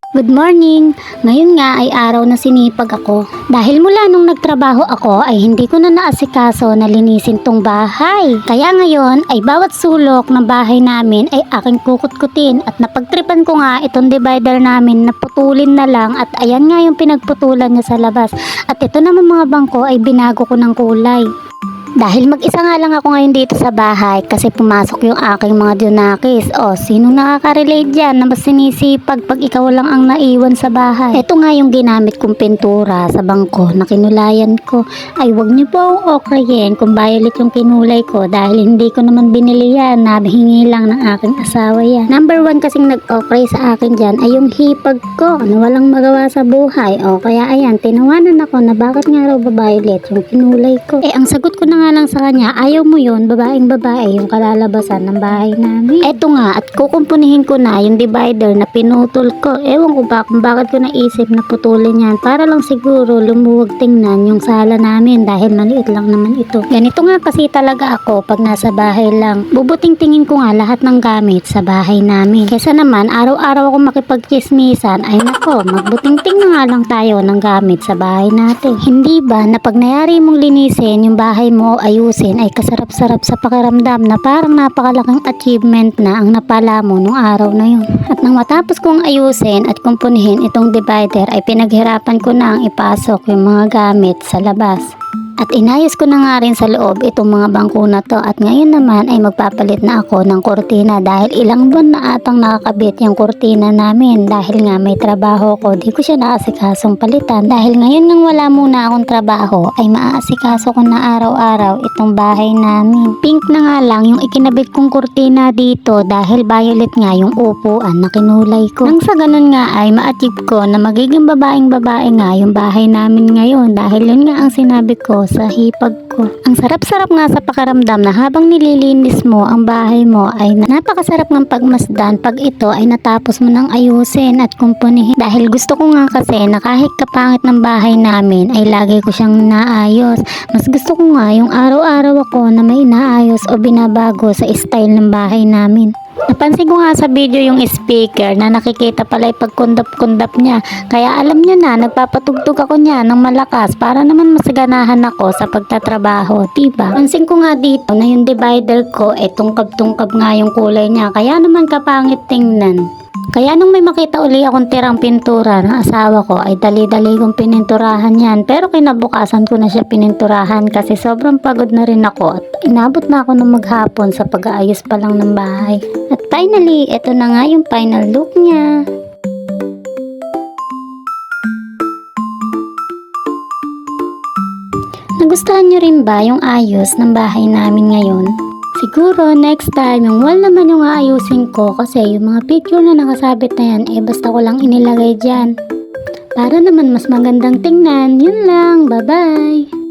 Good morning! Ngayon nga ay araw na sinipag ako. Dahil mula nung nagtrabaho ako ay hindi ko na naasikaso na linisin tong bahay. Kaya ngayon ay bawat sulok ng bahay namin ay aking kukutkutin at napagtripan ko nga itong divider namin na putulin na lang at ayan nga yung pinagputulan niya sa labas. At ito naman mga bangko ay binago ko ng kulay. Dahil mag-isa nga lang ako ngayon dito sa bahay kasi pumasok yung aking mga Junakis. O, sinong nakaka-relate dyan na mas sinisipag pag ikaw lang ang naiwan sa bahay? Ito nga yung ginamit kong pintura sa bangko na kinulayan ko. Ay, wag niyo po akong okrayin kung violet yung kinulay ko dahil hindi ko naman binili yan. Nabihingi lang ng aking asawa yan. Number 1 kasing nag-okray sa akin dyan ay yung hipag ko na walang magawa sa buhay. O, kaya ayan, tinawanan ako na bakit nga raw ba violet yung kinulay ko. Eh, ang sagot ko na nga lang sa kanya, ayaw mo yun, babaeng babae yung kalalabasan ng bahay namin. Eto nga, at kukumpunihin ko na yung divider na pinutol ko. Ewan ko ba kung bakit ko naisip na putulin yan para lang siguro lumuwag tingnan yung sala namin dahil maliit lang naman ito. Ganito nga kasi talaga ako pag nasa bahay lang. Bubuting tingin ko nga lahat ng gamit sa bahay namin. Kesa naman, araw-araw ako makipagchismisan, ay nako, magbuting-ting na nga lang tayo ng gamit sa bahay natin. Hindi ba na pag nayari mong linisin yung bahay mo ayusin ay kasarap-sarap sa pakiramdam na parang napakalaking achievement na ang napala mo nung araw na yun. At nang matapos kong ayusin at kumpunihin itong divider ay pinaghirapan ko na ang ipasok yung mga gamit sa labas. At inayos ko na nga rin sa loob itong mga bangko na to at ngayon naman ay magpapalit na ako ng kurtina dahil ilang buwan na atang nakakabit yung kurtina namin dahil nga may trabaho ko, di ko siya naasikasong palitan dahil ngayon nang wala muna akong trabaho ay maaasikaso ko na araw-araw itong bahay namin. Pink na nga lang yung ikinabit kong kurtina dito dahil violet nga yung upuan na kinulay ko. Nang sa ganun nga ay ma-achieve ko na magiging babaeng babae nga yung bahay namin ngayon dahil yun nga ang sinabi ko sa hipag ko. Ang sarap-sarap nga sa pakiramdam na habang nililinis mo ang bahay mo ay napakasarap ng pagmasdan pag ito ay natapos mo nang ayusin at kumpunihin. Dahil gusto ko nga kasi na kahit kapangit ng bahay namin ay lagi ko siyang naayos. Mas gusto ko nga yung araw-araw ako na may inaayos o binabago sa style ng bahay namin. Napansin ko nga sa video yung speaker na nakikita pala yung pagkundap-kundap niya. Kaya alam niya na, nagpapatugtog ako niya ng malakas para naman masaganahan ako sa pagtatrabaho, diba? Pansin ko nga dito na yung divider ko, tungkab-tungkab nga yung kulay niya. Kaya naman kapangit tingnan. Kaya nung may makita uli akong tirang pintura ng asawa ko ay dali-dali kong pininturahan yan. Pero kinabukasan ko na siya pininturahan kasi sobrang pagod na rin ako at inabot na ako ng maghapon sa pag-aayos pa lang ng bahay. At finally, ito na nga yung final look niya. Nagustuhan nyo rin ba yung ayos ng bahay namin ngayon? Siguro next time yung wall naman yung aayusin ko kasi yung mga picture na nakasabit na yan basta ko lang inilagay dyan. Para naman mas magandang tingnan. Yun lang. Bye bye!